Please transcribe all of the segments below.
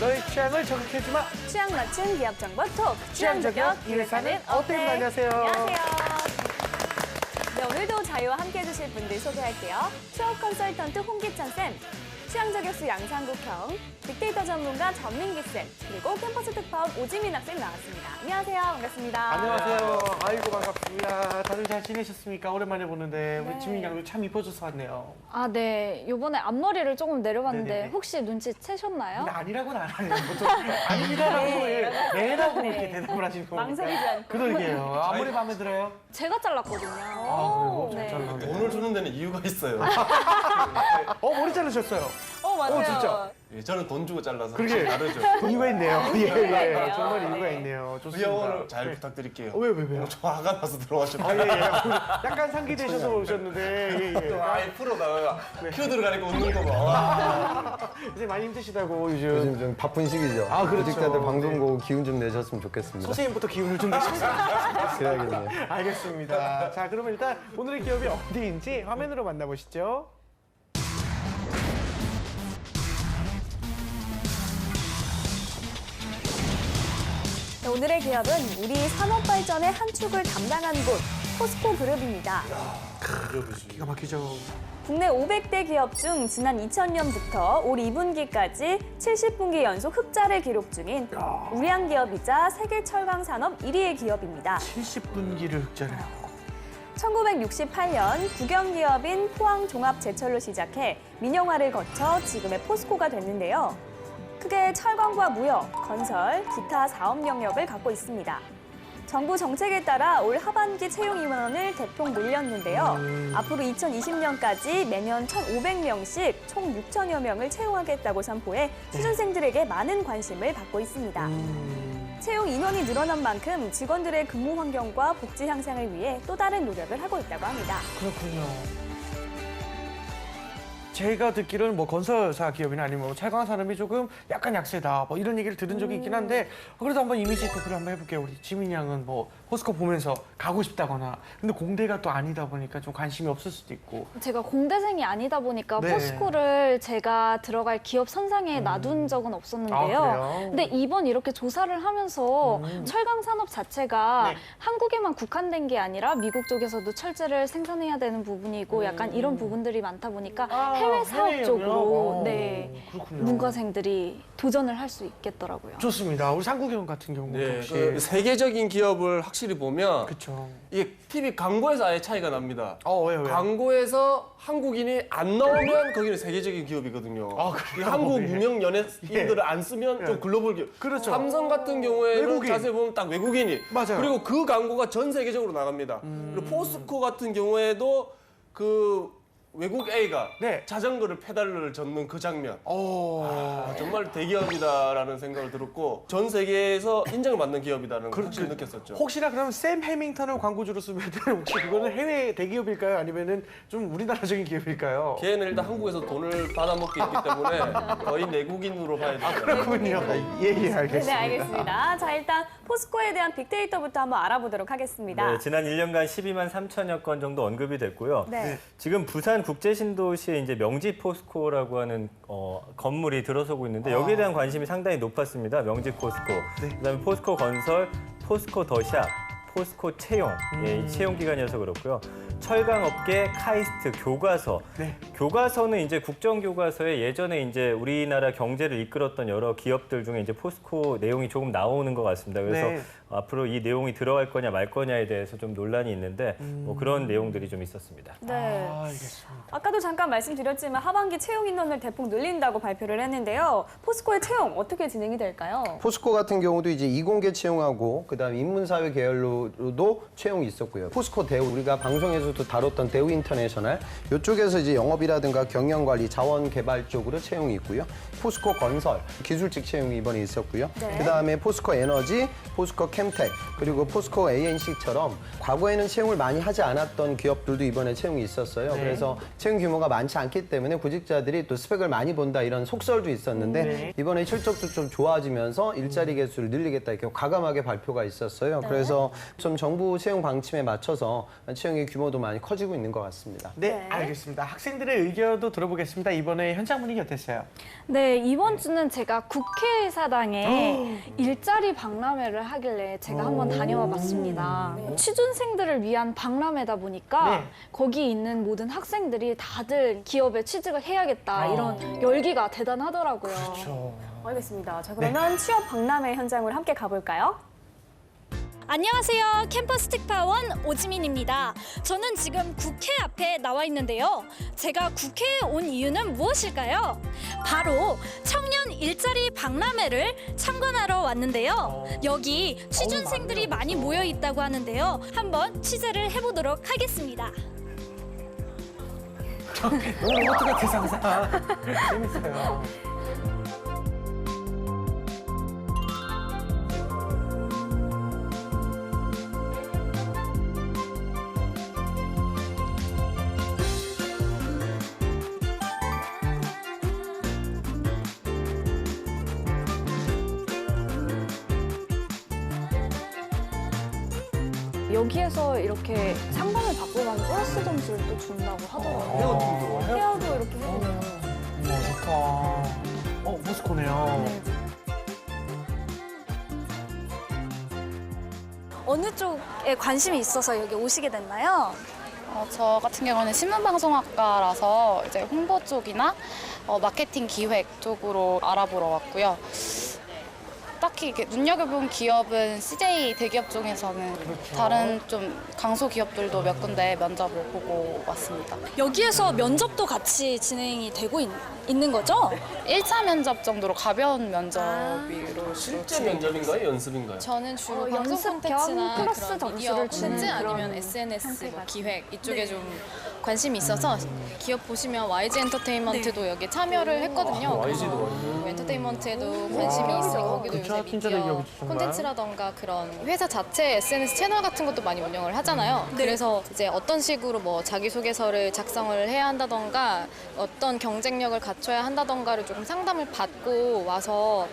너의 취향을 저격해주마. 취향 맞춘 기업 정보 톡. 취향 저격 이 회사는 어때? 안녕하세요. 안녕하세요. 네, 오늘도 자유와 함께 해주실 분들 소개할게요. 취업 컨설턴트 홍기찬 쌤, 취향 저격수 양상국형, 빅데이터 전문가 전민기 쌤, 그리고 캠퍼스 특파원 오지민 학생 나왔습니다. 안녕하세요. 반갑습니다. 안녕하세요. 아이고 반갑습니다. 다들 잘 지내셨습니까? 오랜만에 보는데 우리 네. 지민 양도 참 이뻐져서 왔네요. 아, 네. 요번에 앞머리를 조금 내려봤는데 네네네. 혹시 눈치채셨나요? 근데 아니라고는 안 하네요. 보통 아닙니다라고 네라고 이렇게 대답을 하시는 거니까. 망설이지 않고. 그러게요. 아무리 마음에 들어요? 제가 잘랐거든요. 아, 그래요? 네. 잘 잘랐네. 오늘 주는 데는 이유가 있어요. 머리 자르셨어요? 맞아요. 진짜? 예, 저는 돈 주고 잘라서 그러게. 다르죠. 이유가 있네요. 이유가 있네요. 정말 이유가 네. 있네요. 그 좋습니다. 영어를 잘 네. 부탁드릴게요. 왜요? 저 화가 나서 들어가셨어요. 아, 예. 약간 상기되셔서 오셨는데, 예. 아이 프로다가 큐 들어가니까 웃는 거 봐. 와. 이제 많이 힘드시다고 요즘. 요즘 좀 바쁜 시기죠. 아, 그렇죠. 구직자들 방송 보고 기운 좀 내셨으면 좋겠습니다. 선생님부터 기운을 좀 내셨습니다. 그래야겠네요. 알겠습니다. 자, 그러면 일단 오늘의 기업이 어디인지 화면으로 만나보시죠. 네, 오늘의 기업은 우리 산업 발전의 한 축을 담당한 곳, 포스코 그룹입니다. 기가 막히죠. 국내 500대 기업 중 지난 2000년부터 올 2분기까지 70분기 연속 흑자를 기록 중인 우량 기업이자 세계 철강 산업 1위의 기업입니다. 70분기를 흑자래요. 1968년 국영 기업인 포항 종합제철로 시작해 민영화를 거쳐 지금의 포스코가 됐는데요. 크게 철강과 무역, 건설, 기타 사업 영역을 갖고 있습니다. 정부 정책에 따라 올 하반기 채용 인원을 대폭 늘렸는데요. 앞으로 2020년까지 매년 1,500명씩 총 6천여 명을 채용하겠다고 선포해 취준생들에게 많은 관심을 받고 있습니다. 채용 인원이 늘어난 만큼 직원들의 근무 환경과 복지 향상을 위해 또 다른 노력을 하고 있다고 합니다. 그렇군요. 제가 듣기로는 뭐 건설사 기업이나 아니면 뭐 철강 산업이 조금 약간 약세다 뭐 이런 얘기를 들은 적이 있긴 한데 그래도 한번 이미지 토크를 한번 해볼게요. 우리 지민 양은 뭐 포스코 보면서 가고 싶다거나 근데 공대가 또 아니다 보니까 좀 관심이 없을 수도 있고. 제가 공대생이 아니다 보니까 네. 포스코를 제가 들어갈 기업 선상에 놔둔 적은 없었는데요. 아, 그래요? 근데 이번 이렇게 조사를 하면서 철강 산업 자체가 네. 한국에만 국한된 게 아니라 미국 쪽에서도 철제를 생산해야 되는 부분이고 약간 이런 부분들이 많다 보니까 해외 사업 해외 쪽으로 영역? 네, 그렇군요. 문과생들이 도전을 할 수 있겠더라고요. 좋습니다. 우리 상국형 같은 경우도 네, 혹시 그 세계적인 기업을 확실히 보면 그쵸. 이게 TV 광고에서 아예 차이가 납니다. 왜요? 광고에서 한국인이 안 나오면 거기는 세계적인 기업이거든요. 아, 그래요? 이 한국 예. 유명 연예인들을 안 쓰면 좀 글로벌 기업. 그렇죠. 삼성 같은 경우에는 외국인. 자세히 보면 딱 외국인이. 맞아요. 그리고 그 광고가 전 세계적으로 나갑니다. 그리고 포스코 같은 경우에도 그 외국 A가 네. 자전거를 페달을 젓는 그 장면. 어. 정말 대기업이다라는 생각을 들었고 전 세계에서 인정을 받는 기업이다라는 걸 확실히 느꼈었죠. 혹시나 그럼 샘 해밍턴을 광고주로 쓰면 혹시 그거는 해외 대기업일까요? 아니면은 좀 우리나라적인 기업일까요? 걔는 일단 한국에서 돈을 받아먹기 있기 때문에 거의 내국인으로 봐야 돼요. 그렇군요. 예, 알겠습니다. 네, 알겠습니다. 자, 일단 포스코에 대한 빅데이터부터 한번 알아보도록 하겠습니다. 네, 지난 1년간 12만 3천여 건 정도 언급이 됐고요. 네. 지금 부산 국제신도시에 이제 명지 포스코라고 하는 건물이 들어서고 있는데 여기에 대한 관심이 상당히 높았습니다. 명지 포스코. 그다음에 포스코 건설, 포스코 더샵, 포스코 채용. 예, 이 채용 기관이어서 그렇고요. 철강업계, 카이스트, 교과서. 네. 교과서는 이제 국정교과서에 예전에 이제 우리나라 경제를 이끌었던 여러 기업들 중에 이제 포스코 내용이 조금 나오는 것 같습니다. 그래서 네. 앞으로 이 내용이 들어갈 거냐 말 거냐에 대해서 좀 논란이 있는데 뭐 그런 내용들이 좀 있었습니다. 네. 알겠습니다. 아까도 잠깐 말씀드렸지만 하반기 채용 인원을 대폭 늘린다고 발표를 했는데요. 포스코의 채용 어떻게 진행이 될까요? 포스코 같은 경우도 이제 이공계 채용하고 그다음에 인문사회 계열로도 채용이 있었고요. 포스코 대우 우리가 방송에서도 다뤘던 대우 인터내셔널 이쪽에서 이제 영업이라든가 경영관리, 자원개발 쪽으로 채용이 있고요. 포스코 건설 기술직 채용이 이번에 있었고요. 네. 그다음에 포스코 에너지, 포스코 캠텍 그리고 포스코 ANC처럼 과거에는 채용을 많이 하지 않았던 기업들도 이번에 채용이 있었어요. 그래서 채용 규모가 많지 않기 때문에 구직자들이 또 스펙을 많이 본다 이런 속설도 있었는데 이번에 실적도 좀 좋아지면서 일자리 개수를 늘리겠다 이렇게 과감하게 발표가 있었어요. 그래서 좀 정부 채용 방침에 맞춰서 채용의 규모도 많이 커지고 있는 것 같습니다. 네, 알겠습니다. 학생들의 의견도 들어보겠습니다. 이번에 현장 분위기 어땠어요? 네, 이번 주는 제가 국회의사당에 일자리 박람회를 하길래 제가 한번 다녀와 봤습니다. 취준생들을 위한 박람회다 보니까 네. 거기 있는 모든 학생들이 다들 기업에 취직을 해야겠다 이런 열기가 대단하더라고요. 그렇죠. 알겠습니다. 자, 그러면 취업 박람회 현장으로 함께 가볼까요? 안녕하세요. 캠퍼스 특파원 오지민입니다. 저는 지금 국회 앞에 나와 있는데요. 제가 국회에 온 이유는 무엇일까요? 바로 청년 일자리 박람회를 참관하러 왔는데요. 여기 취준생들이 많이 모여 있다고 하는데요. 한번 취재를 해보도록 하겠습니다. 너무 로봇 같아, 상상. 재밌어요. 여기에서 이렇게 상담을 받고 가면 플러스 점수를 또 준다고 하더라고요. 헤어도 이렇게 해주네요. 좋다. 포스코네요. 어느 쪽에 관심이 있어서 여기 오시게 됐나요? 저 같은 경우는 신문방송학과라서 이제 홍보 쪽이나 마케팅 기획 쪽으로 알아보러 왔고요. 딱히 이렇게 눈여겨본 기업은 CJ 대기업 중에서는 다른 좀 강소 기업들도 몇 군데 면접을 보고 왔습니다. 여기에서 면접도 같이 진행이 되고 있는 거죠? 1차 면접 정도로 가벼운 면접으로 실제 면접인가요? 연습인가요? 저는 주로 연습 방송 겸 콘텐츠나 플러스 그런 점수를 미디어 주는 콘텐츠 아니면 그런 SNS 뭐 기획 이쪽에 네. 좀 관심이 있어서 기업 보시면 YG 엔터테인먼트도 여기 참여를 했거든요. 그래서 뭐 엔터테인먼트에도 관심이 있으니 거기도 그쵸, 요새 친절하게 미디어 여기죠, 정말. 콘텐츠라던가 그런 회사 자체 SNS 채널 같은 것도 많이 운영을 하잖아요. 그래서 이제 어떤 식으로 뭐 자기소개서를 작성을 해야 한다던가 어떤 경쟁력을 갖춰야 한다던가를 조금 상담을 받고 와서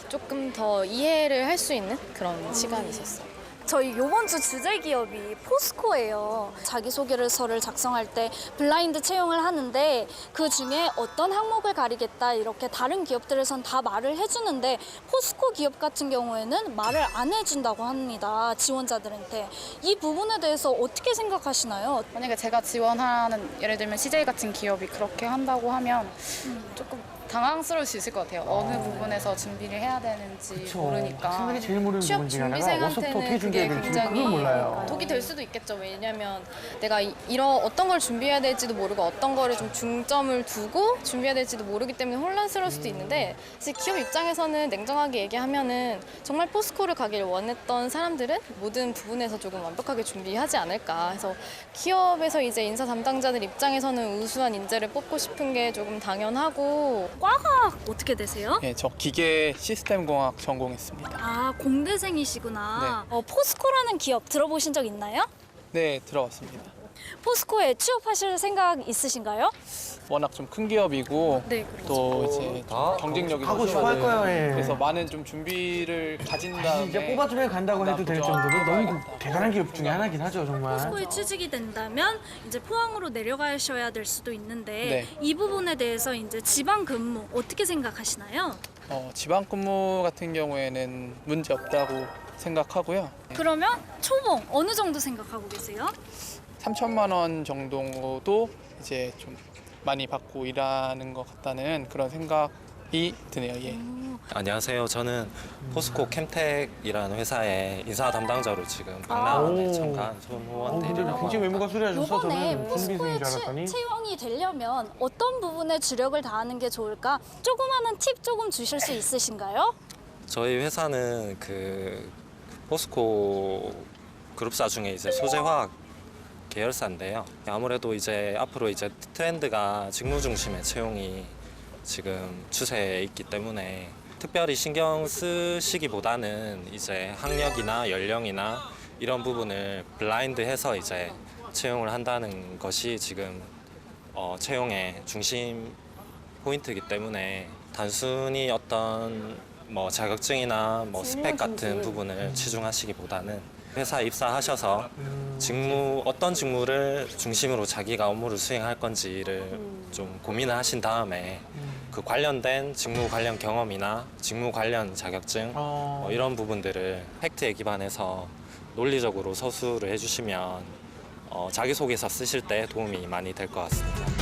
조금 더 이해를 할 수 있는 그런 시간이 있었어요. 저희 요번 주 주제 기업이 포스코예요. 자기소개서를 작성할 때 블라인드 채용을 하는데 그 중에 어떤 항목을 가리겠다 이렇게 다른 기업들에선 다 말을 해주는데 포스코 기업 같은 경우에는 말을 안 해준다고 합니다. 지원자들한테. 이 부분에 대해서 어떻게 생각하시나요? 만약에 제가 지원하는 예를 들면 CJ 같은 기업이 그렇게 한다고 하면 조금 당황스러울 수 있을 것 같아요. 어느 부분에서 준비를 해야 되는지 그쵸. 모르니까. 학생들이 제일 모르는 취업 부분 중에 하나가 어서부터 어떻게 준비생한테는 준비해야 그게 될지 굉장히 그걸 몰라요. 독이 될 수도 있겠죠. 왜냐면 내가 어떤 걸 준비해야 될지도 모르고 어떤 거를 좀 중점을 두고 준비해야 될지도 모르기 때문에 혼란스러울 수도 있는데 사실 기업 입장에서는 냉정하게 얘기하면은 정말 포스코를 가기를 원했던 사람들은 모든 부분에서 조금 완벽하게 준비하지 않을까. 그래서 기업에서 이제 인사 담당자들 입장에서는 우수한 인재를 뽑고 싶은 게 조금 당연하고. 과가 어떻게 되세요? 네, 저 기계 시스템 공학 전공했습니다. 아, 공대생이시구나. 포스코라는 기업 들어보신 적 있나요? 네, 들어왔습니다. 포스코에 취업하실 생각 있으신가요? 워낙 좀 큰 기업이고 네, 그렇죠. 또 이제 좀 경쟁력이 가고 싶어 할 거예요. 예. 그래서 많은 좀 준비를 가진 이제 다음에 뽑아주면 간다고 해도 될 나쁘죠. 정도로 너무 대단한 기업 중에 하나긴 하죠, 정말. 포스코에 취직이 된다면 이제 포항으로 내려가셔야 될 수도 있는데 네. 이 부분에 대해서 이제 지방 근무 어떻게 생각하시나요? 지방 근무 같은 경우에는 문제 없다고 생각하고요. 그러면 초봉 어느 정도 생각하고 계세요? 3천만 원 정도도 이제 좀 많이 받고 일하는 것 같다는 그런 생각이 드네요. 예. 안녕하세요. 저는 포스코 캠텍이라는 회사의 인사 담당자로 지금 박람회 오. 참가한 손호원 근데 대리라고 굉장히 외모가 수려하셔서 이번에 저는 포스코에 준비생인 줄 알았더니. 채용이 되려면 어떤 부분에 주력을 다하는 게 좋을까? 조그마한 팁 조금 주실 수 있으신가요? 저희 회사는 그 포스코 그룹사 중에 이제 소재화학 계열사인데요. 아무래도 이제 앞으로 이제 트렌드가 직무 중심의 채용이 지금 추세에 있기 때문에 특별히 신경 쓰시기보다는 이제 학력이나 연령이나 이런 부분을 블라인드해서 이제 채용을 한다는 것이 지금 채용의 중심 포인트이기 때문에 단순히 어떤 뭐 자격증이나 뭐 스펙 같은 부분을 치중하시기보다는 회사에 입사하셔서 어떤 직무를 중심으로 자기가 업무를 수행할 건지를 좀 고민을 하신 다음에 그 관련된 직무 관련 경험이나 직무 관련 자격증 뭐 이런 부분들을 팩트에 기반해서 논리적으로 서술을 해주시면 자기소개서 쓰실 때 도움이 많이 될 것 같습니다.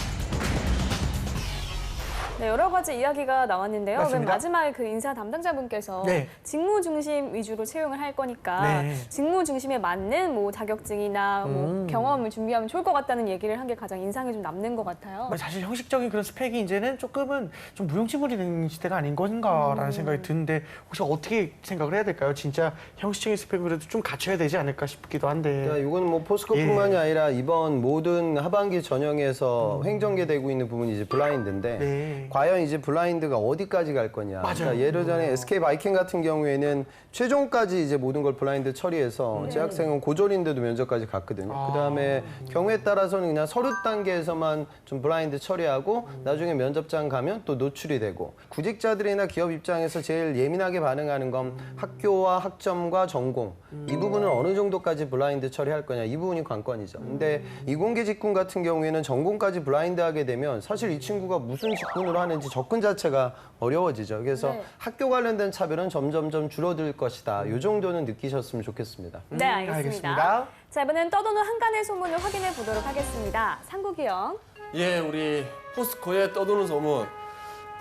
네, 여러 가지 이야기가 나왔는데요. 맨 맞습니다. 마지막에 그 인사 담당자분께서 네. 직무 중심 위주로 채용을 할 거니까 네. 직무 중심에 맞는 뭐 자격증이나 뭐 경험을 준비하면 좋을 것 같다는 얘기를 한 게 가장 인상이 좀 남는 것 같아요. 사실 형식적인 그런 스펙이 이제는 조금은 좀 무용지물이 되는 시대가 아닌 건가라는 생각이 드는데 혹시 어떻게 생각을 해야 될까요? 진짜 형식적인 스펙을 그래도 좀 갖춰야 되지 않을까 싶기도 한데. 그러니까 이건 뭐 포스코뿐만이 아니라 이번 모든 하반기 전형에서 횡전되고 있는 부분이 이제 블라인드인데 네. 과연 이제 블라인드가 어디까지 갈 거냐. 맞아요. 그러니까 예를 전에 SK 바이킹 같은 경우에는 최종까지 이제 모든 걸 블라인드 처리해서 재학생은 고졸인데도 면접까지 갔거든요. 그다음에 경우에 따라서는 그냥 서류 단계에서만 좀 블라인드 처리하고 나중에 면접장 가면 또 노출이 되고 구직자들이나 기업 입장에서 제일 예민하게 반응하는 건 학교와 학점과 전공 이 부분을 어느 정도까지 블라인드 처리할 거냐 이 부분이 관건이죠. 근데 이공계 직군 같은 경우에는 전공까지 블라인드하게 되면 사실 이 친구가 무슨 직군으로 하는지 접근 자체가 어려워지죠. 그래서 학교 관련된 차별은 점점점 줄어들 것이다. 이 정도는 느끼셨으면 좋겠습니다. 네, 알겠습니다. 알겠습니다. 자, 이번엔 떠도는 한간의 소문을 확인해 보도록 하겠습니다. 상국이 형. 예, 우리 포스코의 떠도는 소문.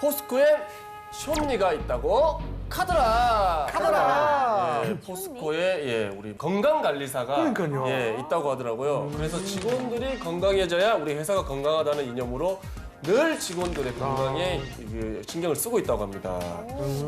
포스코엔 쇼니가 있다고 카더라. 예, 포스코에 우리 건강관리사가 그러니까요. 있다고 하더라고요. 그래서 직원들이 건강해져야 우리 회사가 건강하다는 이념으로 늘 직원들의 건강에 신경을 쓰고 있다고 합니다.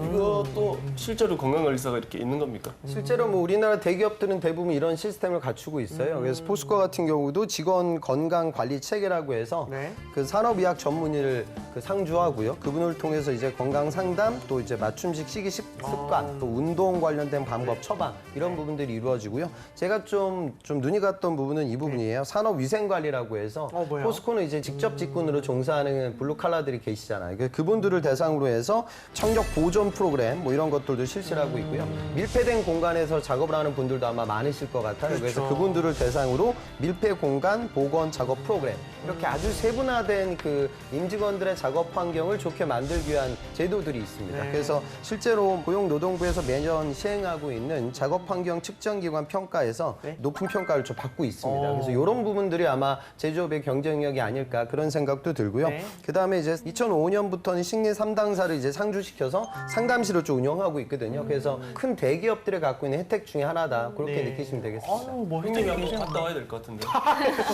이것도 실제로 건강관리사가 이렇게 있는 겁니까? 실제로 뭐 우리나라 대기업들은 대부분 이런 시스템을 갖추고 있어요. 그래서 포스코 같은 경우도 직원 건강 관리 체계라고 해서 네. 그 산업의학 전문의를 상주하고요. 그분을 통해서 이제 건강 상담, 또 이제 맞춤식 식이 습관, 또 운동 관련된 방법 처방 이런 부분들이 이루어지고요. 제가 좀 눈이 갔던 부분은 이 부분이에요. 산업위생 관리라고 해서 뭐요? 포스코는 이제 직접 직군으로 종사하는 블루 칼라들이 계시잖아요. 그분들을 대상으로 해서 청력 보존 프로그램 뭐 이런 것들도 실시를 하고 있고요. 밀폐된 공간에서 작업을 하는 분들도 아마 많으실 것 같아요. 그래서 그분들을 대상으로 밀폐 공간 보건 작업 프로그램 이렇게 아주 세분화된 그 임직원들의 작업 환경을 좋게 만들기 위한 제도들이 있습니다. 그래서 실제로 고용노동부에서 매년 시행하고 있는 작업 환경 측정 기관 평가에서 높은 평가를 좀 받고 있습니다. 그래서 이런 부분들이 아마 제조업의 경쟁력이 아닐까 그런 생각도 들고요. 그다음에 이제 2005년부터는 식리 3당사를 이제 상주시켜서 상담실을 좀 운영하고 있거든요. 그래서 큰 대기업들이 갖고 있는 혜택 중에 하나다. 그렇게 느끼시면 되겠습니다. 형님이 한번 갔다 와야 될 것 같은데.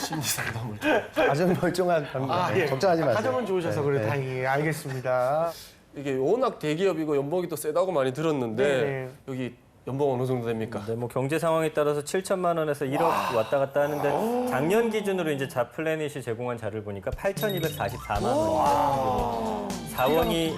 심리 상담을. 아주 멀쩡합니다. 걱정하지 마세요. 가정은 좋으셔서 그래 다행히 알겠습니다. 이게 워낙 대기업이고 연봉이 또 세다고 많이 들었는데 네네. 여기 연봉 어느 정도 됩니까? 네, 뭐 경제 상황에 따라서 7천만 원에서 1억 왔다 갔다 하는데 작년 기준으로 이제 잡플래닛이 제공한 자료를 보니까 8,244만 원이거든요. 사원이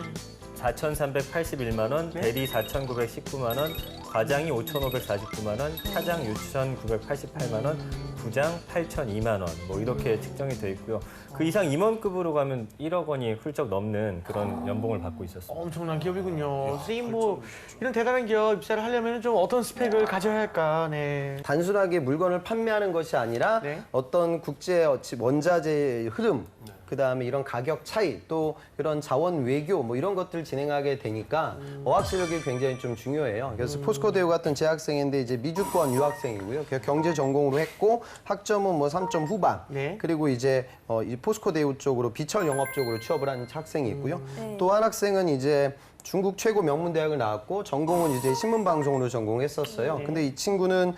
4,381만 원, 대리 4,919만 원, 과장이 5,549만 원, 차장 6,988만 원, 부장 8,002만 원, 뭐 이렇게 측정이 돼 있고요. 그 이상 임원급으로 가면 1억 원이 훌쩍 넘는 그런 연봉을 받고 있었습니다. 엄청난 기업이군요. 선생님 뭐 이런 대단한 기업 입사를 하려면 좀 어떤 스펙을 가져야 할까? 네. 단순하게 물건을 판매하는 것이 아니라 네. 어떤 국제 원자재의 흐름, 그다음에 이런 가격 차이, 또 이런 자원 외교 뭐 이런 것들을 진행하게 되니까 어학 실력이 굉장히 좀 중요해요. 그래서 포스코 대우 같은 재학생인데 이제 미주권 유학생이고요. 경제 전공으로 했고 학점은 뭐 3점 후반. 네. 그리고 이제 이 포스코 대우 쪽으로 비철 영업 쪽으로 취업을 한 학생이 있고요. 또 한 학생은 이제 중국 최고 명문대학을 나왔고 전공은 이제 신문방송으로 전공했었어요. 근데 이 친구는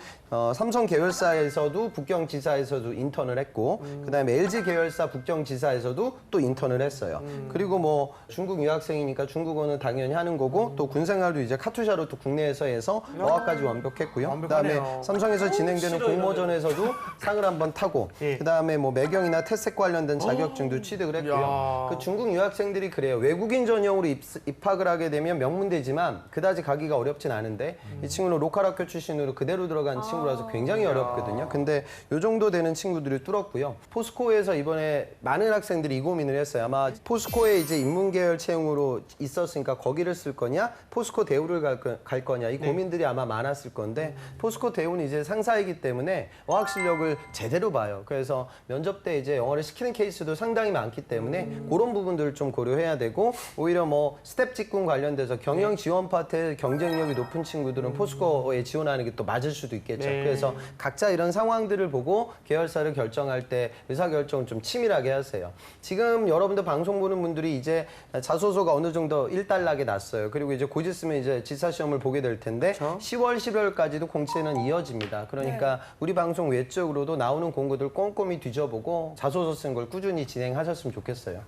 삼성 계열사에서도 북경지사에서도 인턴을 했고 그다음에 LG 계열사 북경지사에서도 또 인턴을 했어요. 그리고 뭐 중국 유학생이니까 중국어는 당연히 하는 거고 또 군생활도 이제 카투샤로 또 국내에서 해서 어학까지 완벽했고요. 완벽하네요. 그다음에 삼성에서 진행되는 공모전에서도 상을 한번 타고 그다음에 뭐 매경이나 태색 관련된 자격증도 취득을 했고요. 그 중국 유학생들이 그래요. 외국인 전형으로 입학을 하게 되면 명문대지만 그다지 가기가 어렵진 않은데 이 친구는 로컬 학교 출신으로 그대로 들어간 친구라서 굉장히 어렵거든요. 근데 요 정도 되는 친구들이 뚫었고요. 포스코에서 이번에 많은 학생들이 이 고민을 했어요. 아마 포스코에 이제 인문계열 채용으로 있었으니까 거기를 쓸 거냐, 포스코 대우를 갈 거냐 이 고민들이 아마 많았을 건데 포스코 대우는 이제 상사이기 때문에 어학 실력을 제대로 봐요. 그래서 면접 때 이제 영어를 시키는 케이스도 상당히 많기 때문에 그런 부분들을 좀 고려해야 되고 오히려 뭐 스텝 직군 관련돼서 경영 지원 파트에 경쟁력이 높은 친구들은 포스코에 지원하는 게 또 맞을 수도 있겠죠. 그래서 각자 이런 상황들을 보고 계열사를 결정할 때 의사결정을 좀 치밀하게 하세요. 지금 여러분들 방송 보는 분들이 이제 자소서가 어느 정도 일단락이 났어요. 그리고 이제 곧 있으면 이제 지사시험을 보게 될 텐데 10월, 11월까지도 공채는 이어집니다. 그러니까 우리 방송 외적으로도 나오는 공고들 꼼꼼히 뒤져보고 자소서 쓴 걸 꾸준히 진행하셨으면 좋겠어요.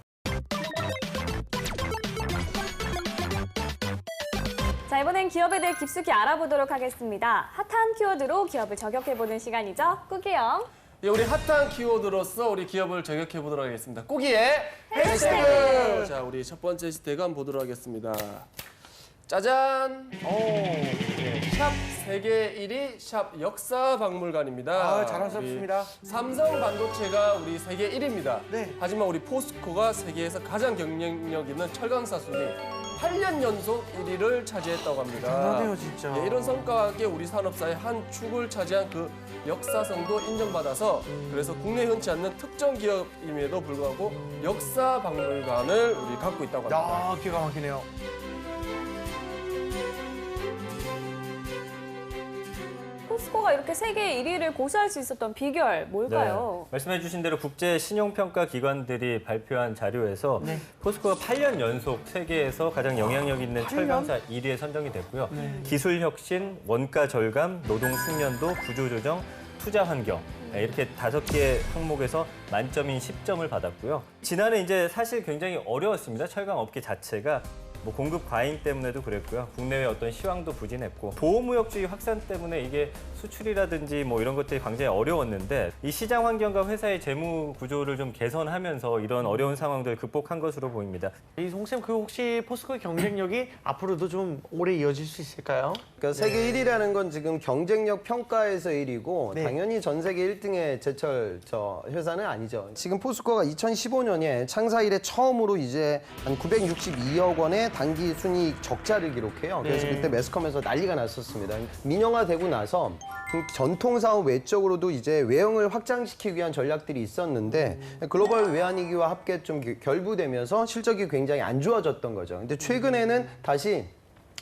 자, 이번엔 기업에 대해 깊숙이 알아보도록 하겠습니다. 핫한 키워드로 기업을 저격해보는 시간이죠. 꾸기영. 예, 우리 핫한 키워드로서 우리 기업을 저격해 보도록 하겠습니다. 꾸기의 해시태그. 자, 우리 첫 번째 해시태그 한번 보도록 하겠습니다. 짜잔! 샵 세계 1위 샵 역사박물관입니다. 아, 자랑스럽습니다. 우리 삼성 반도체가 우리 세계 1위입니다. 네. 하지만 우리 포스코가 세계에서 가장 경쟁력 있는 철강사 순위 8년 연속 1위를 차지했다고 합니다. 대단하네요, 진짜. 예, 이런 성과와 함께 우리 산업사의 한 축을 차지한 그 역사성도 인정받아서 그래서 국내에 흔치 않는 특정 기업임에도 불구하고 역사박물관을 우리 갖고 있다고 합니다. 야, 기가 막히네요. 포스코가 이렇게 세계 1위를 고수할 수 있었던 비결 뭘까요? 네. 말씀해 주신 대로 국제 신용평가 기관들이 발표한 자료에서 포스코가 8년 연속 세계에서 가장 영향력 있는 철강사 1위에 선정이 됐고요. 기술 혁신, 원가 절감, 노동 숙련도, 구조 조정, 투자 환경 이렇게 5개의 항목에서 만점인 10점을 받았고요. 지난해 이제 사실 굉장히 어려웠습니다. 철강 업계 자체가. 뭐 공급 과잉 때문에도 그랬고요. 국내외 어떤 시황도 부진했고 보호무역주의 확산 때문에 이게 수출이라든지 뭐 이런 것들이 굉장히 어려웠는데 이 시장 환경과 회사의 재무 구조를 좀 개선하면서 이런 어려운 상황들을 극복한 것으로 보입니다. 이 송쌤, 그 혹시 포스코의 경쟁력이 앞으로도 좀 오래 이어질 수 있을까요? 그러니까 세계 1위라는 건 지금 경쟁력 평가에서 1위고 네. 당연히 전 세계 1등의 제철 회사는 아니죠. 지금 포스코가 2015년에 창사 이래 처음으로 이제 한 962억 원의 단기 순이익 적자를 기록해요. 그래서 그때 매스컴에서 난리가 났었습니다. 민영화되고 나서 전통 사업 외적으로도 이제 외형을 확장시키기 위한 전략들이 있었는데 글로벌 외환위기와 함께 좀 결부되면서 실적이 굉장히 안 좋아졌던 거죠. 근데 최근에는 다시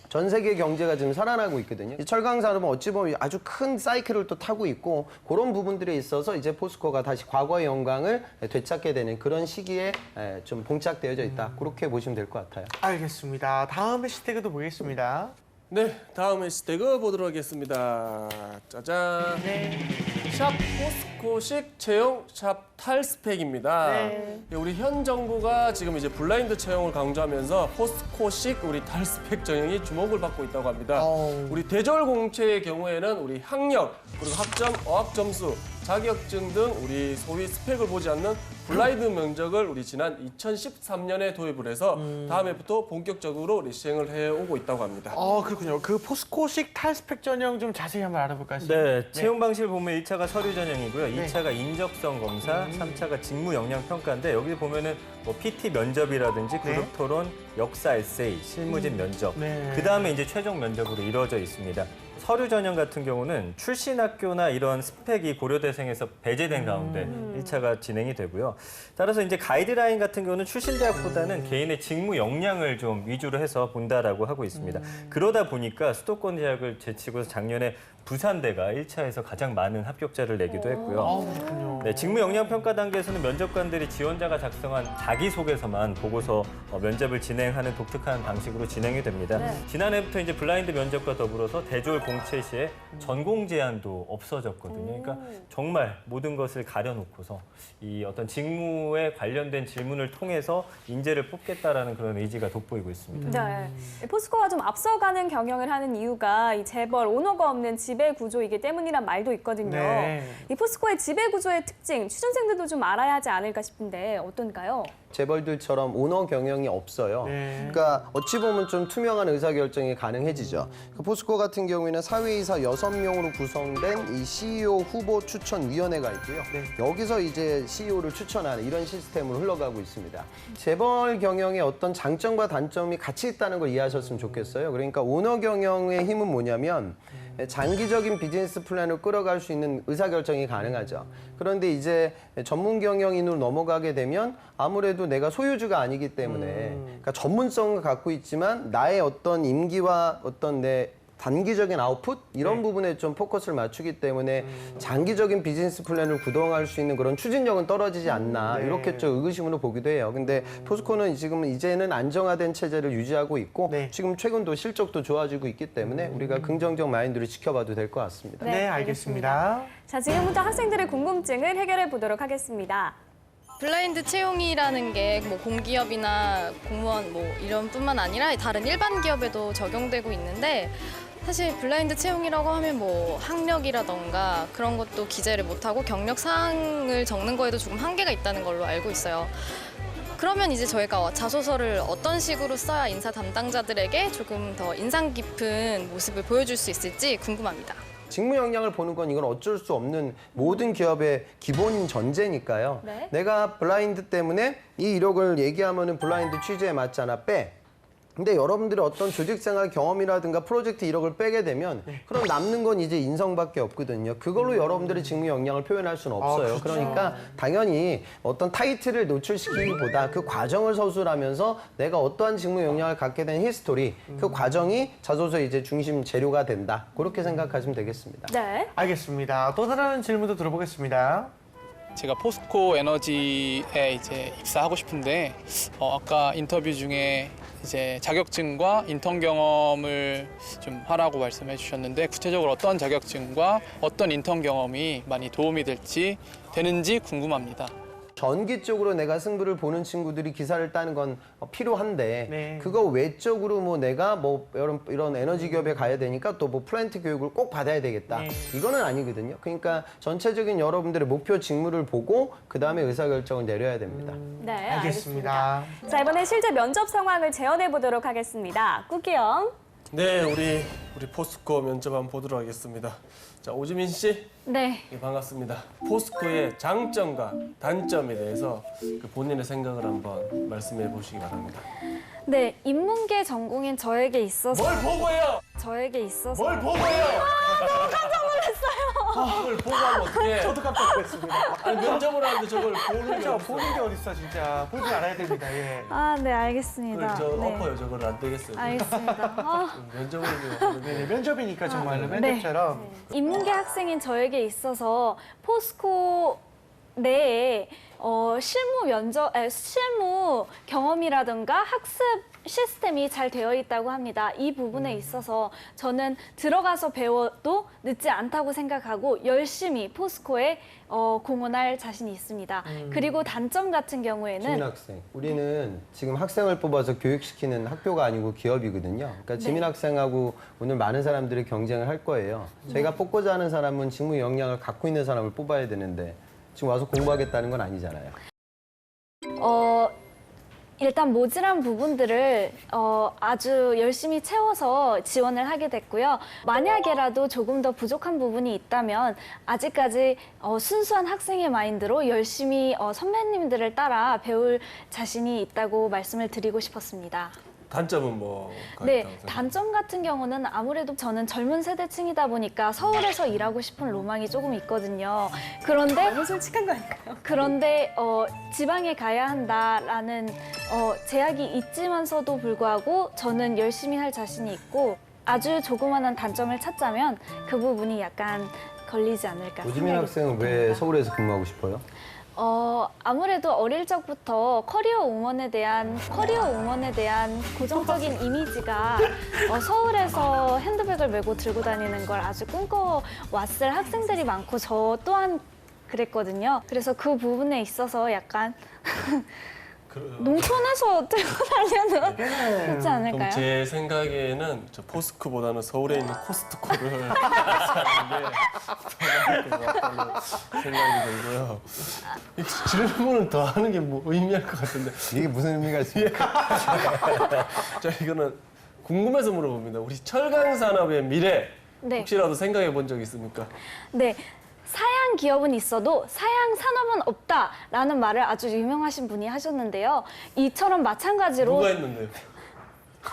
전 세계 경제가 지금 살아나고 있거든요. 이 철강 산업은 어찌 보면 아주 큰 사이클을 또 타고 있고 그런 부분들에 있어서 이제 포스코가 다시 과거의 영광을 되찾게 되는 그런 시기에 좀 봉착되어져 있다. 그렇게 보시면 될 것 같아요. 알겠습니다. 다음 해시태그도 보겠습니다. 네, 다음 해시태그 보도록 하겠습니다. 짜잔. 샵 포스코식 채용 샵 탈스펙입니다. 네. 우리 현 정부가 지금 이제 블라인드 채용을 강조하면서 포스코식 우리 탈스펙 전형이 주목을 받고 있다고 합니다. 우리 대졸 공채의 경우에는 우리 학력 그리고 학점, 어학 점수, 자격증 등 우리 소위 스펙을 보지 않는 블라인드 면접을 우리 지난 2013년에 도입을 해서 다음해부터 본격적으로 우리 시행을 해오고 있다고 합니다. 그렇군요. 그 포스코식 탈스펙 전형 좀 자세히 한번 알아볼까요? 네, 채용 방식을 보면 1차가 서류 전형이고요. 네. 2차가 인적성 검사, 3차가 직무 역량 평가인데 여기 보면은 뭐 PT 면접이라든지 그룹 토론, 역사 에세이, 실무진 면접. 그다음에 이제 최종 면접으로 이루어져 있습니다. 서류 전형 같은 경우는 출신 학교나 이런 스펙이 고려대상에서 배제된 가운데 1차가 진행이 되고요. 따라서 이제 가이드라인 같은 경우는 출신 대학보다는 개인의 직무 역량을 좀 위주로 해서 본다라고 하고 있습니다. 그러다 보니까 수도권 대학을 제치고서 작년에 부산대가 1차에서 가장 많은 합격자를 내기도 했고요. 그렇군요. 네, 직무 역량 평가 단계에서는 면접관들이 지원자가 작성한 자기소개서만 보고서 면접을 진행하는 독특한 방식으로 진행이 됩니다. 지난해부터 이제 블라인드 면접과 더불어서 대졸 공채 시에 전공 제한도 없어졌거든요. 그러니까 정말 모든 것을 가려놓고서 이 어떤 직무에 관련된 질문을 통해서 인재를 뽑겠다라는 그런 의지가 돋보이고 있습니다. 네. 포스코가 좀 앞서가는 경영을 하는 이유가 이 재벌 오너가 없는 지배 구조이기 때문이란 말도 있거든요. 이 포스코의 지배 구조의 특징, 취준생들도 좀 알아야 하지 않을까 싶은데 어떤가요? 재벌들처럼 오너 경영이 없어요. 네. 그러니까 어찌 보면 좀 투명한 의사결정이 가능해지죠. 그 포스코 같은 경우에는 사회이사 6명으로 구성된 이 CEO 후보 추천위원회가 있고요. 여기서 이제 CEO를 추천하는 이런 시스템으로 흘러가고 있습니다. 재벌 경영의 어떤 장점과 단점이 같이 있다는 걸 이해하셨으면 좋겠어요. 그러니까 오너 경영의 힘은 뭐냐면 장기적인 비즈니스 플랜을 끌어갈 수 있는 의사결정이 가능하죠. 그런데 이제 전문 경영인으로 넘어가게 되면 아무래도 내가 소유주가 아니기 때문에 그러니까 전문성을 갖고 있지만 나의 어떤 임기와 어떤 내 단기적인 아웃풋 이런 부분에 좀 포커스를 맞추기 때문에 장기적인 비즈니스 플랜을 구동할 수 있는 그런 추진력은 떨어지지 않나 이렇게 좀 의구심으로 보기도 해요. 근데 포스코는 지금 이제는 안정화된 체제를 유지하고 있고 지금 최근도 실적도 좋아지고 있기 때문에 우리가 긍정적 마인드를 지켜봐도 될 것 같습니다. 네, 알겠습니다. 자, 지금부터 학생들의 궁금증을 해결해 보도록 하겠습니다. 블라인드 채용이라는 게 뭐 공기업이나 공무원 뭐 이런 뿐만 아니라 다른 일반 기업에도 적용되고 있는데 사실 블라인드 채용이라고 하면 뭐 학력이라던가 그런 것도 기재를 못하고 경력 사항을 적는 거에도 조금 한계가 있다는 걸로 알고 있어요. 그러면 이제 저희가 자소서를 어떤 식으로 써야 인사 담당자들에게 조금 더 인상 깊은 모습을 보여줄 수 있을지 궁금합니다. 직무 역량을 보는 건 이건 어쩔 수 없는 모든 기업의 기본인 전제니까요. 네. 내가 블라인드 때문에 이 이력을 얘기하면은 블라인드 취지에 맞잖아, 빼. 근데 여러분들이 어떤 조직생활 경험이라든가 프로젝트 이력을 빼게 되면 그럼 남는 건 이제 인성밖에 없거든요. 그걸로 여러분들의 직무 역량을 표현할 수는 없어요. 그러니까 당연히 어떤 타이틀을 노출시키기보다 그 과정을 서술하면서 내가 어떠한 직무 역량을 갖게 된 히스토리, 그 과정이 자소서의 이제 중심 재료가 된다. 그렇게 생각하시면 되겠습니다. 네. 알겠습니다. 또 다른 질문도 들어보겠습니다. 제가 포스코 에너지에 이제 입사하고 싶은데 아까 인터뷰 중에 이제 자격증과 인턴 경험을 좀 하라고 말씀해 주셨는데 구체적으로 어떤 자격증과 어떤 인턴 경험이 많이 도움이 되는지 궁금합니다. 전기 쪽으로 내가 승부를 보는 친구들이 기사를 따는 건 필요한데 네. 그거 외적으로 뭐 내가 뭐 이런 에너지 기업에 가야 되니까 또 뭐 플랜트 교육을 꼭 받아야 되겠다. 네. 이거는 아니거든요. 그러니까 전체적인 여러분들의 목표 직무를 보고 그다음에 의사결정을 내려야 됩니다. 네, 알겠습니다. 자, 이번엔 실제 면접 상황을 재현해 보도록 하겠습니다. 꾸기영. 네, 우리 포스코 면접 한번 보도록 하겠습니다. 자, 오지민 씨. 네. 네, 반갑습니다. 포스코의 장점과 단점에 대해서 그 본인의 생각을 한번 말씀해 보시기 바랍니다. 네, 인문계 전공인 저에게 있어서 뭘 보고요? 뭘 보고요? 깜짝 놀랐어요. 그걸 보고 하면 어떡해? 저도 깜짝 놀랐습니다. 아니, 면접을 하는데 저걸 보는 게 없어. 보는 게 어딨어, 진짜. 보지 알아야 됩니다. 예. 아, 네, 알겠습니다. 저 네. 엎어요. 저걸 안 되겠어요. 알겠습니다. 면접을 네, 면접이니까 정말로 네. 면접처럼. 인문계 학생인 저에게 있어서 포스코 내에 실무 경험이라든가 학습 시스템이 잘 되어 있다고 합니다. 이 부분에 있어서 저는 들어가서 배워도 늦지 않다고 생각하고 열심히 포스코에 공헌할 자신이 있습니다. 그리고 단점 같은 경우에는 지민 학생, 우리는 지금 학생을 뽑아서 교육시키는 학교가 아니고 기업이거든요. 그러니까 지민 학생하고 오늘 많은 사람들이 경쟁을 할 거예요. 저희가 뽑고자 하는 사람은 직무 역량을 갖고 있는 사람을 뽑아야 되는데 지금 와서 공부하겠다는 건 아니잖아요. 일단 모질한 부분들을 아주 열심히 채워서 지원을 하게 됐고요. 만약에라도 조금 더 부족한 부분이 있다면 아직까지 순수한 학생의 마인드로 열심히 선배님들을 따라 배울 자신이 있다고 말씀을 드리고 싶었습니다. 단점은 뭐가 네, 있다고 생각하세요? 단점 같은 경우는 아무래도 저는 젊은 세대층이다 보니까 서울에서 일하고 싶은 로망이 조금 있거든요. 그런데 너무 솔직한 거 아닐까요? 그런데 지방에 가야 한다라는 제약이 있지만서도 불구하고 저는 열심히 할 자신이 있고 아주 조그마한 단점을 찾자면 그 부분이 약간 걸리지 않을까 오지민 생각이 학생은 왜 듭니다. 서울에서 근무하고 싶어요? 아무래도 어릴 적부터 커리어 우먼에 대한 고정적인 이미지가 서울에서 핸드백을 메고 들고 다니는 걸 아주 꿈꿔왔을 학생들이 많고 저 또한 그랬거든요. 그래서 그 부분에 있어서 약간 농촌에서 들고 다니는 그렇지 않을까요? 그럼 제 생각에는 저 포스코보다는 서울에 있는 코스트코를 사는 게 더 나을 것 같다는 생각이 들고요. 이 질문을 더 하는 게 뭐 의미할 것 같은데. 이게 무슨 의미가 있습니까? 자, 이거는 궁금해서 물어봅니다. 우리 철강 산업의 미래 네. 혹시라도 생각해 본 적 있습니까? 네. 사양 기업은 있어도 사양 산업은 없다라는 말을 아주 유명하신 분이 하셨는데요. 이처럼 마찬가지로 누가 했는데요?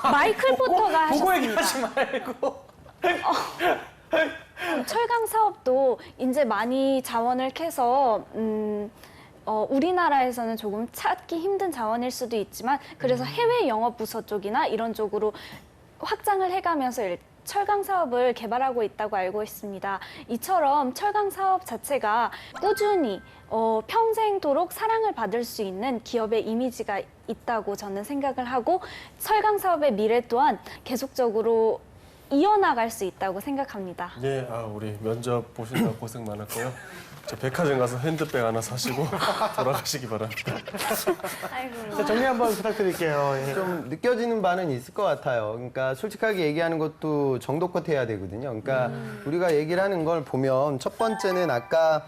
마이클 포터가 보고 하셨습니다. 얘기하지 말고. 철강 사업도 이제 많이 자원을 캐서 우리나라에서는 조금 찾기 힘든 자원일 수도 있지만 그래서 해외 영업 부서 쪽이나 이런 쪽으로 확장을 해가면서 철강 사업을 개발하고 있다고 알고 있습니다. 이처럼 철강 사업 자체가 꾸준히 평생도록 사랑을 받을 수 있는 기업의 이미지가 있다고 저는 생각을 하고 철강 사업의 미래 또한 계속적으로 이어나갈 수 있다고 생각합니다. 네, 우리 면접 보신다고 고생 많았고요. 저 백화점 가서 핸드백 하나 사시고 돌아가시기 바랍니다. 자, 정리 한번 부탁드릴게요. 예. 좀 느껴지는 바는 있을 것 같아요. 그러니까 솔직하게 얘기하는 것도 정도껏 해야 되거든요. 그러니까 우리가 얘기를 하는 걸 보면 첫 번째는 아까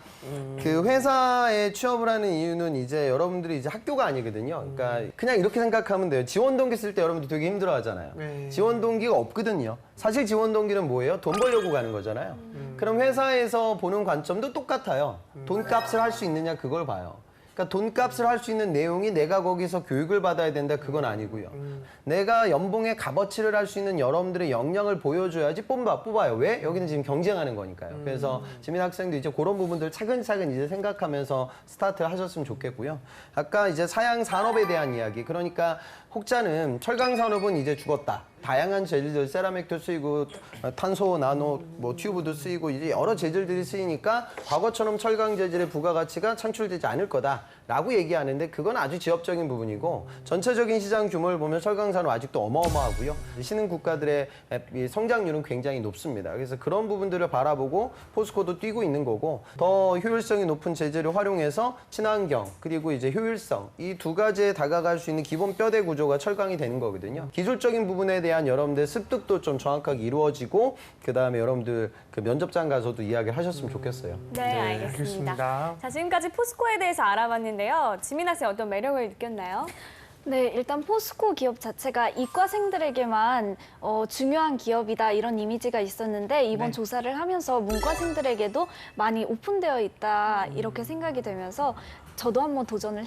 그 회사에 취업을 하는 이유는 이제 여러분들이 이제 학교가 아니거든요. 그러니까 그냥 이렇게 생각하면 돼요. 지원 동기 쓸 때 여러분들 되게 힘들어 하잖아요. 네. 지원 동기가 없거든요. 사실 지원 동기는 뭐예요? 돈 벌려고 가는 거잖아요. 그럼 회사에서 보는 관점도 똑같아요. 돈값을 할 수 있느냐 그걸 봐요. 그러니까 돈값을 할 수 있는 내용이 내가 거기서 교육을 받아야 된다 그건 아니고요. 내가 연봉의 값어치를 할 수 있는 여러분들의 역량을 보여줘야지 뽑아요. 왜? 여기는 지금 경쟁하는 거니까요. 그래서 지민 학생도 이제 그런 부분들 차근차근 이제 생각하면서 스타트를 하셨으면 좋겠고요. 아까 이제 사양 산업에 대한 이야기. 그러니까 혹자는 철강 산업은 이제 죽었다. 다양한 재질들, 세라믹도 쓰이고 탄소, 나노, 뭐 튜브도 쓰이고 이제 여러 재질들이 쓰이니까 과거처럼 철강 재질의 부가가치가 창출되지 않을 거다라고 얘기하는데 그건 아주 지엽적인 부분이고 전체적인 시장 규모를 보면 철강 산업 아직도 어마어마하고요. 신흥 국가들의 성장률은 굉장히 높습니다. 그래서 그런 부분들을 바라보고 포스코도 뛰고 있는 거고 더 효율성이 높은 재질을 활용해서 친환경 그리고 이제 효율성 이 두 가지에 다가갈 수 있는 기본 뼈대 구조가 철강이 되는 거거든요. 기술적인 부분에 대한 여러분들 습득도 좀 정확하게 이루어지고 그다음에 여러분들 그 면접장 가서도 이야기를 하셨으면 좋겠어요. 네, 알겠습니다. 알겠습니다. 자, 지금까지 포스코에 대해서 알아봤는데요. 지민 학생 어떤 매력을 느꼈나요? 네, 일단 포스코 기업 자체가 이과생들에게만 중요한 기업이다 이런 이미지가 있었는데 이번 조사를 하면서 문과생들에게도 많이 오픈되어 있다 이렇게 생각이 되면서 저도 한번 도전을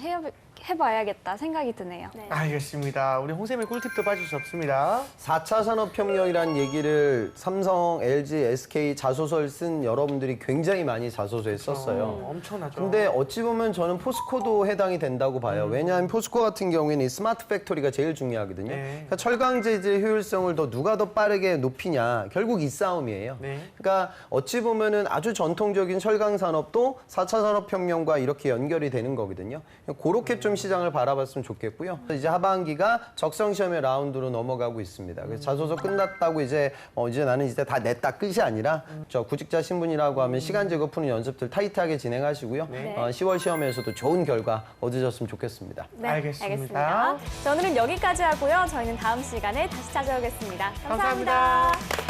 해봐야겠다 생각이 드네요. 네. 알겠습니다. 우리 홍쌤의 꿀팁도 빠질 수 없습니다. 4차 산업혁명이라는 얘기를 삼성, LG, SK 자소서를 쓴 여러분들이 굉장히 많이 자소서에 썼어요. 엄청나죠. 근데 어찌 보면 저는 포스코도 해당이 된다고 봐요. 왜냐하면 포스코 같은 경우에는 이 스마트 팩토리가 제일 중요하거든요. 네. 그러니까 철강 재질 효율성을 누가 더 빠르게 높이냐 결국 이 싸움이에요. 네. 그러니까 어찌 보면은 아주 전통적인 철강 산업도 4차 산업혁명과 이렇게 연결이 되는 거거든요. 그렇게 좀 시장을 바라봤으면 좋겠고요. 이제 하반기가 적성 시험의 라운드로 넘어가고 있습니다. 그래서 자소서 끝났다고 이제 나는 이제 다 냈다 끝이 아니라 저 구직자 신분이라고 하면 시간 제거 푸는 연습들 타이트하게 진행하시고요. 10월 시험에서도 좋은 결과 얻으셨으면 좋겠습니다. 네, 알겠습니다. 자, 오늘은 여기까지 하고요. 저희는 다음 시간에 다시 찾아오겠습니다 감사합니다.